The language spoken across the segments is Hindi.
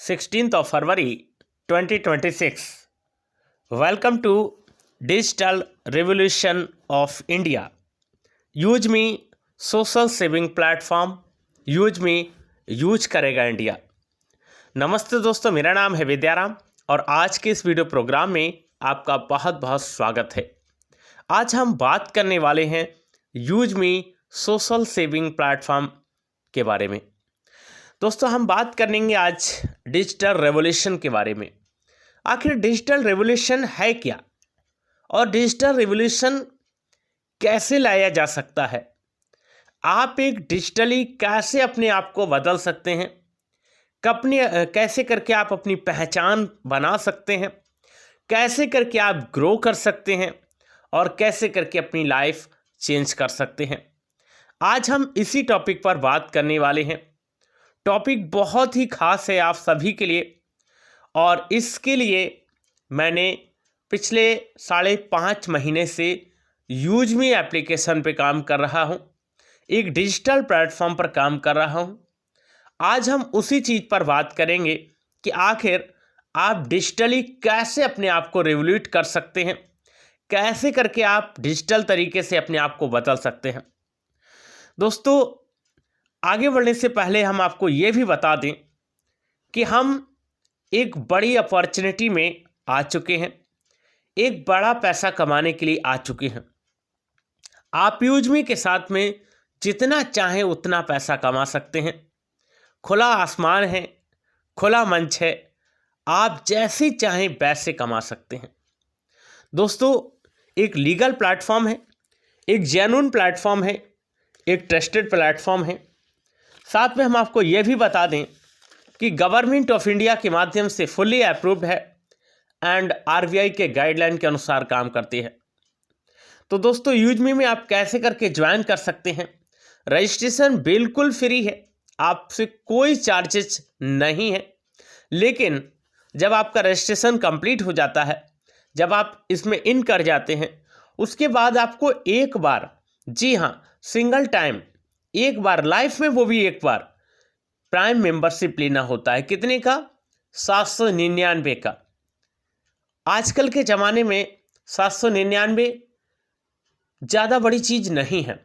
16th of February 2026. Welcome to Digital Revolution of India. Use me social saving platform, use me use करेगा इंडिया। नमस्ते दोस्तों, मेरा नाम है विद्याराम और आज के इस वीडियो प्रोग्राम में आपका बहुत बहुत स्वागत है। आज हम बात करने वाले हैं use me social saving platform के बारे में। दोस्तों, हम बात करेंगे आज डिजिटल रेवोल्यूशन के बारे में। आखिर डिजिटल रेवोल्यूशन है क्या और डिजिटल रेवोल्यूशन कैसे लाया जा सकता है? आप एक डिजिटली कैसे अपने आप को बदल सकते हैं, कैसे करके आप अपनी पहचान बना सकते हैं, कैसे करके आप ग्रो कर सकते हैं और कैसे करके अपनी लाइफ चेंज कर सकते हैं। आज हम इसी टॉपिक पर बात करने वाले हैं। टॉपिक बहुत ही खास है आप सभी के लिए और इसके लिए मैंने पिछले 5.5 महीने से यूज मी एप्लीकेशन पे काम कर रहा हूँ, एक डिजिटल प्लेटफॉर्म पर काम कर रहा हूँ। आज हम उसी चीज़ पर बात करेंगे कि आखिर आप डिजिटली कैसे अपने आप को रिवोल्यूट कर सकते हैं, कैसे करके आप डिजिटल तरीके से अपने आप को बदल सकते हैं। दोस्तों, आगे बढ़ने से पहले हम आपको ये भी बता दें कि हम एक बड़ी अपॉर्चुनिटी में आ चुके हैं, एक बड़ा पैसा कमाने के लिए आ चुके हैं। आप यूज मी के साथ में जितना चाहें उतना पैसा कमा सकते हैं। खुला आसमान है, खुला मंच है, आप जैसे चाहें वैसे कमा सकते हैं। दोस्तों, एक लीगल प्लेटफॉर्म है, एक जेन्युइन प्लेटफॉर्म है, एक ट्रस्टेड प्लेटफॉर्म है। साथ में हम आपको ये भी बता दें कि गवर्नमेंट ऑफ इंडिया के माध्यम से फुल्ली अप्रूव्ड है एंड आरबीआई के गाइडलाइन के अनुसार काम करती है। तो दोस्तों, यूज मी में आप कैसे करके ज्वाइन कर सकते हैं। रजिस्ट्रेशन बिल्कुल फ्री है, आपसे कोई चार्जेस नहीं है। लेकिन जब आपका रजिस्ट्रेशन कंप्लीट हो जाता है, जब आप इसमें इन कर जाते हैं, उसके बाद आपको एक बार, जी हाँ, सिंगल टाइम, एक बार लाइफ में, वो भी एक बार प्राइम मेंबरशिप लेना होता है। कितने का? 799 का। आजकल के ज़माने में 799 ज़्यादा बड़ी चीज़ नहीं है।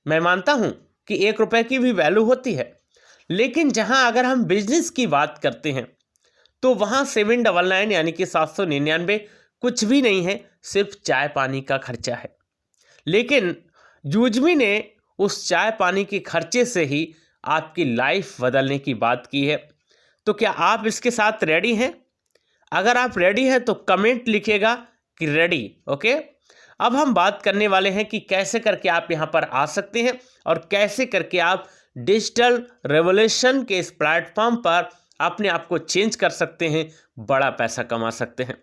मैं मानता हूँ कि 1 रुपये की भी वैल्यू होती है, लेकिन जहाँ अगर हम बिजनेस की बात करते हैं तो वहाँ 799 यानी कि 799 कुछ भी नहीं है, सिर्फ चाय पानी का खर्चा है। लेकिन यूज मी ने उस चाय पानी के खर्चे से ही आपकी लाइफ बदलने की बात की है। तो क्या आप इसके साथ रेडी हैं? अगर आप रेडी हैं तो कमेंट लिखिएगा कि रेडी। ओके, अब हम बात करने वाले हैं कि कैसे करके आप यहाँ पर आ सकते हैं और कैसे करके आप डिजिटल रेवोल्यूशन के इस प्लेटफॉर्म पर अपने आप को चेंज कर सकते हैं, बड़ा पैसा कमा सकते हैं।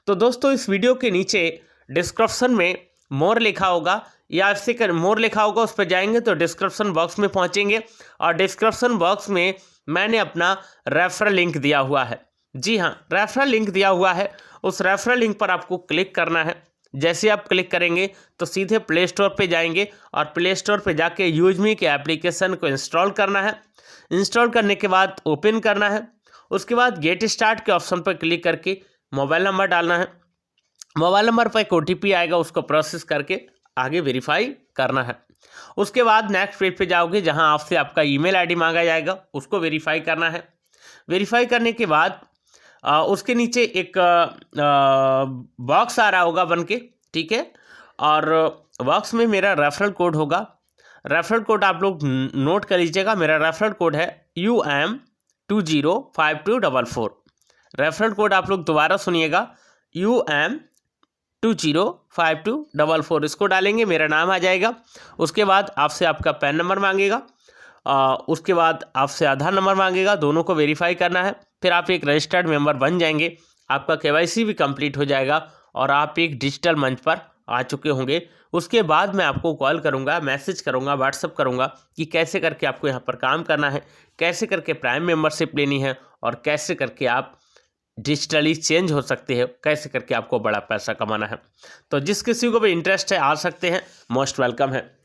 तो दोस्तों, इस वीडियो के नीचे डिस्क्रिप्शन में मोर लिखा होगा या इससे कर मोर लिखा होगा, उस पर जाएंगे तो डिस्क्रिप्शन बॉक्स में पहुंचेंगे और डिस्क्रिप्शन बॉक्स में मैंने अपना रेफरल लिंक दिया हुआ है। जी हाँ, रेफरल लिंक दिया हुआ है। उस रेफरल लिंक पर आपको क्लिक करना है। जैसे आप क्लिक करेंगे तो सीधे प्ले स्टोर पे जाएंगे और प्ले स्टोर पे जाके यूज मी के एप्लीकेशन को इंस्टॉल करना है। इंस्टॉल करने के बाद ओपन करना है। उसके बाद गेट स्टार्ट के ऑप्शन पर क्लिक करके मोबाइल नंबर डालना है। मोबाइल नंबर पर एक OTP आएगा, उसको प्रोसेस करके आगे वेरीफाई करना है। उसके बाद नेक्स्ट पेज पे जाओगे जहां आपसे आपका ईमेल आईडी मांगा जाएगा, उसको वेरीफाई करना है। वेरीफाई करने के बाद उसके नीचे एक बॉक्स आ रहा होगा बन के, ठीक है, और बॉक्स में मेरा रेफरल कोड होगा। रेफरल कोड आप लोग नोट कर लीजिएगा। मेरा रेफरल कोड है UM205244। रेफरल कोड आप लोग दोबारा सुनिएगा, UM205244। इसको डालेंगे, मेरा नाम आ जाएगा। उसके बाद आपसे आपका पैन नंबर मांगेगा, उसके बाद आपसे आधार नंबर मांगेगा, दोनों को वेरीफाई करना है। फिर आप एक रजिस्टर्ड मेंबर बन जाएंगे, आपका KYC भी कंप्लीट हो जाएगा और आप एक डिजिटल मंच पर आ चुके होंगे। उसके बाद मैं आपको कॉल करूंगा, मैसेज करूंगा, व्हाट्सअप करूंगा कि कैसे करके आपको यहाँ पर काम करना है, कैसे करके प्राइम मेंबरशिप लेनी है और कैसे करके आप डिजिटली चेंज हो सकते हैं, कैसे करके आपको बड़ा पैसा कमाना है। तो जिस किसी को भी इंटरेस्ट है आ सकते हैं, मोस्ट वेलकम है।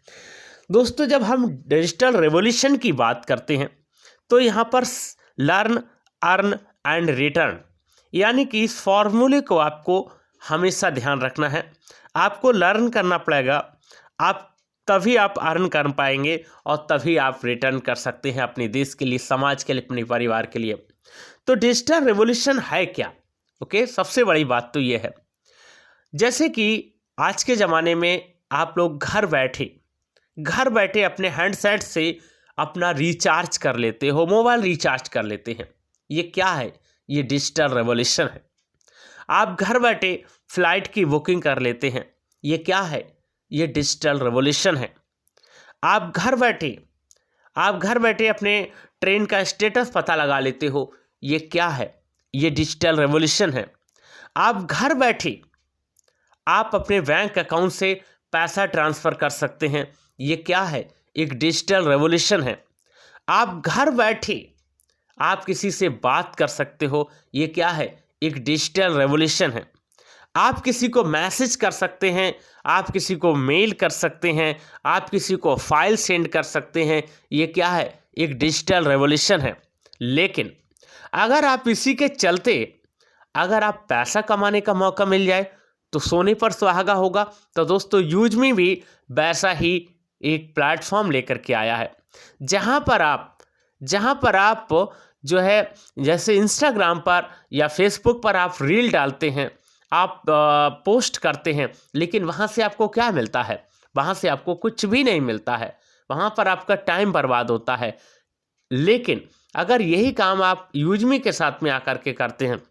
दोस्तों, जब हम डिजिटल रेवोल्यूशन की बात करते हैं तो यहाँ पर लर्न, अर्न एंड रिटर्न, यानी कि इस फॉर्मूले को आपको हमेशा ध्यान रखना है, आपको लर्न करना पड़ेगा। आप तभी आप अर्न कर पाएंगे और तभी आप रिटर्न कर सकते हैं अपने देश के लिए, समाज के लिए, अपने परिवार के लिए। तो डिजिटल रेवोल्यूशन है क्या? ओके, सबसे बड़ी बात तो ये है, जैसे कि आज के ज़माने में आप लोग घर बैठे अपने हैंडसेट से अपना रिचार्ज कर लेते हो, मोबाइल रिचार्ज कर लेते हैं। ये क्या है? ये डिजिटल रेवोल्यूशन है। आप घर बैठे फ्लाइट की बुकिंग कर लेते हैं। ये क्या है? ये डिजिटल रेवोल्यूशन है। आप घर बैठे अपने ट्रेन का स्टेटस पता लगा लेते हो। ये क्या है? ये डिजिटल रेवोल्यूशन है। आप घर बैठे आप अपने बैंक अकाउंट से पैसा ट्रांसफ़र कर सकते हैं। ये क्या है? एक डिजिटल रेवोल्यूशन है। आप घर बैठे आप किसी से बात कर सकते हो। ये क्या है? एक डिजिटल रेवोल्यूशन है। आप किसी को मैसेज कर सकते हैं, आप किसी को मेल कर सकते हैं, आप किसी को फाइल सेंड कर सकते हैं। ये क्या है? एक डिजिटल रेवोल्यूशन है। लेकिन अगर आप इसी के चलते अगर आप पैसा कमाने का मौका मिल जाए तो सोने पर सुहागा होगा। तो दोस्तों, यूजमी भी वैसा ही एक प्लेटफॉर्म लेकर के आया है, जहां पर आप जो है, जैसे इंस्टाग्राम पर या फेसबुक पर आप रील डालते हैं, आप पोस्ट करते हैं, लेकिन वहां से आपको क्या मिलता है? वहां से आपको कुछ भी नहीं मिलता है। वहां पर आपका टाइम बर्बाद होता है। लेकिन अगर यही काम आप यूजमी के साथ में आकर के करते हैं,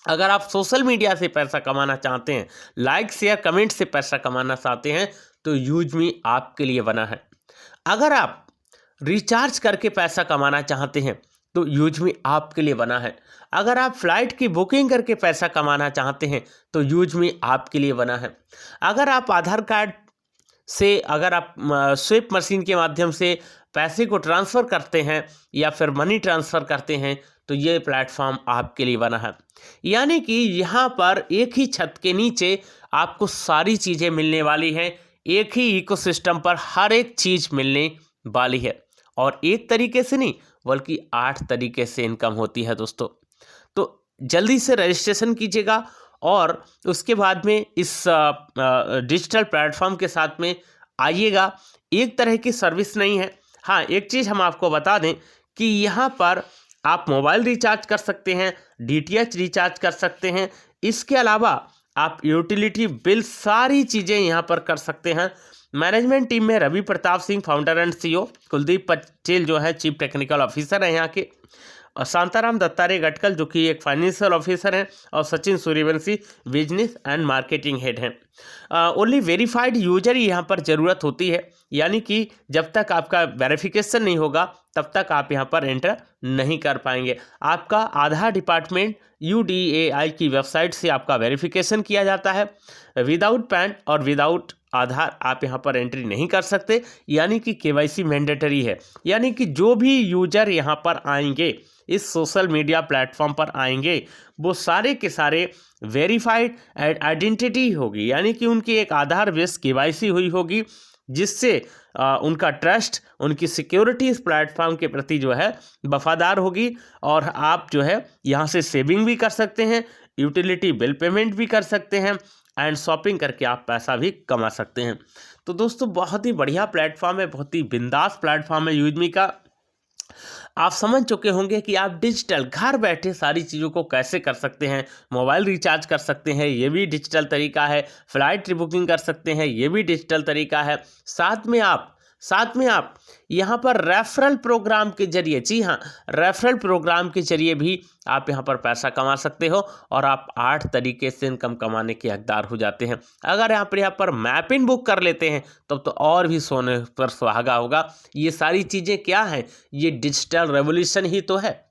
अगर आप सोशल मीडिया से पैसा कमाना चाहते हैं, लाइक शेयर कमेंट से पैसा कमाना चाहते हैं, तो यूजमी आपके लिए बना है। अगर आप रिचार्ज करके पैसा कमाना चाहते हैं तो यूजमी आपके लिए बना है। अगर आप फ्लाइट की बुकिंग करके पैसा कमाना चाहते हैं तो यूजमी आपके लिए बना है। अगर आप आधार कार्ड से अगर आप स्विप मशीन के माध्यम से पैसे को ट्रांसफ़र करते हैं या फिर मनी ट्रांसफ़र करते हैं तो ये प्लेटफॉर्म आपके लिए बना है। यानी कि यहाँ पर एक ही छत के नीचे आपको सारी चीज़ें मिलने वाली हैं, एक ही इकोसिस्टम पर हर एक चीज़ मिलने वाली है, और एक तरीके से नहीं बल्कि 8 तरीके से इनकम होती है दोस्तों। तो जल्दी से रजिस्ट्रेशन कीजिएगा और उसके बाद में इस डिजिटल प्लेटफॉर्म के साथ में आइएगा। एक तरह की सर्विस नहीं है। हाँ, एक चीज़ हम आपको बता दें कि यहाँ पर आप मोबाइल रिचार्ज कर सकते हैं, डीटीएच रिचार्ज कर सकते हैं, इसके अलावा आप यूटिलिटी बिल सारी चीज़ें यहाँ पर कर सकते हैं। मैनेजमेंट टीम में Ravi Pratap Singh founder and CEO, Kuldeep Patel जो है चीफ टेक्निकल ऑफिसर है यहाँ के, और शांताराम दत्तारे गटकल जो कि एक फाइनेंशियल ऑफिसर हैं, और Sachin Suryavanshi business and marketing head हैं। ओनली वेरीफाइड यूजर ही यहाँ पर ज़रूरत होती है, यानी कि जब तक आपका वेरिफिकेशन नहीं होगा तब तक आप यहाँ पर एंटर नहीं कर पाएंगे। आपका आधार डिपार्टमेंट UDAI की वेबसाइट से आपका वेरिफिकेशन किया जाता है। विदाउट पैन और विदाउट आधार आप यहाँ पर एंट्री नहीं कर सकते, यानी कि KYC मैंडेटरी है। यानी कि जो भी यूजर यहाँ पर आएंगे, इस सोशल मीडिया प्लेटफॉर्म पर आएंगे, वो सारे के सारे वेरीफाइड आइडेंटिटी होगी, यानी कि उनकी एक आधार बेस्ड KYC हुई होगी, जिससे उनका ट्रस्ट, उनकी सिक्योरिटी इस प्लेटफॉर्म के प्रति जो है वफादार होगी, और आप जो है यहाँ से सेविंग भी कर सकते हैं, यूटिलिटी बिल पेमेंट भी कर सकते हैं, एंड शॉपिंग करके आप पैसा भी कमा सकते हैं। तो दोस्तों, बहुत ही बढ़िया प्लेटफॉर्म है, बहुत ही बिंदास प्लेटफॉर्म है यूजमी का। आप समझ चुके होंगे कि आप डिजिटल घर बैठे सारी चीज़ों को कैसे कर सकते हैं। मोबाइल रिचार्ज कर सकते हैं, ये भी डिजिटल तरीका है। फ्लाइट बुकिंग कर सकते हैं, ये भी डिजिटल तरीका है। साथ में आप यहाँ पर रेफरल प्रोग्राम के जरिए, जी हाँ, रेफरल प्रोग्राम के जरिए भी आप यहाँ पर पैसा कमा सकते हो, और आप 8 तरीके से इनकम कमाने के हकदार हो जाते हैं। अगर यहाँ पर मैपिंग बुक कर लेते हैं तब तो और भी सोने पर सुहागा होगा। ये सारी चीज़ें क्या हैं? ये डिजिटल रेवोल्यूशन ही तो है।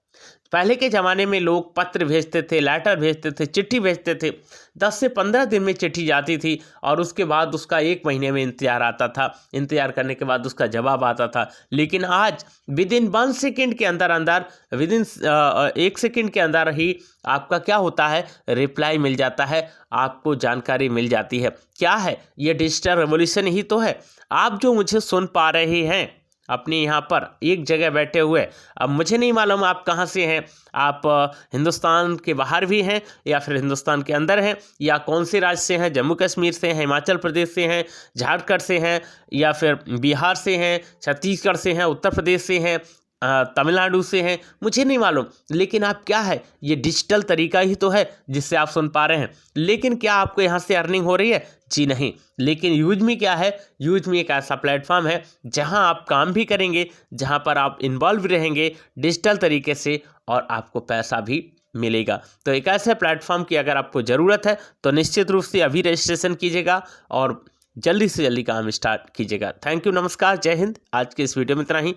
पहले के ज़माने में लोग पत्र भेजते थे, लेटर भेजते थे, चिट्ठी भेजते थे। 10 से 15 दिन में चिट्ठी जाती थी, और उसके बाद उसका 1 महीने में इंतज़ार आता था। इंतज़ार करने के बाद उसका जवाब आता था। लेकिन आज विदिन 1 सेकेंड के अंदर विदिन 1 सेकेंड के अंदर ही आपका क्या होता है? रिप्लाई मिल जाता है, आपको जानकारी मिल जाती है। क्या है? ये डिजिटल रेवोल्यूशन ही तो है। आप जो मुझे सुन पा रहे हैं, अपने यहाँ पर एक जगह बैठे हुए। अब मुझे नहीं मालूम आप कहाँ से हैं, आप हिंदुस्तान के बाहर भी हैं या फिर हिंदुस्तान के अंदर हैं, या कौन से राज्य से हैं, जम्मू कश्मीर से हैं, हिमाचल प्रदेश से हैं, झारखंड से हैं, या फिर बिहार से हैं, छत्तीसगढ़ से हैं, उत्तर प्रदेश से हैं, तमिलनाडु से हैं, मुझे नहीं मालूम। लेकिन आप क्या है, ये डिजिटल तरीका ही तो है जिससे आप सुन पा रहे हैं। लेकिन क्या आपको यहाँ से अर्निंग हो रही है? जी नहीं। लेकिन यूजमी क्या है, यूजमी एक ऐसा प्लेटफॉर्म है जहाँ आप काम भी करेंगे, जहाँ पर आप इन्वॉल्व रहेंगे डिजिटल तरीके से और आपको पैसा भी मिलेगा। तो एक ऐसे प्लेटफॉर्म की अगर आपको ज़रूरत है तो निश्चित रूप से अभी रजिस्ट्रेशन कीजिएगा और जल्दी से जल्दी काम स्टार्ट कीजिएगा। थैंक यू, नमस्कार, जय हिंद। आज के इस वीडियो में इतना ही।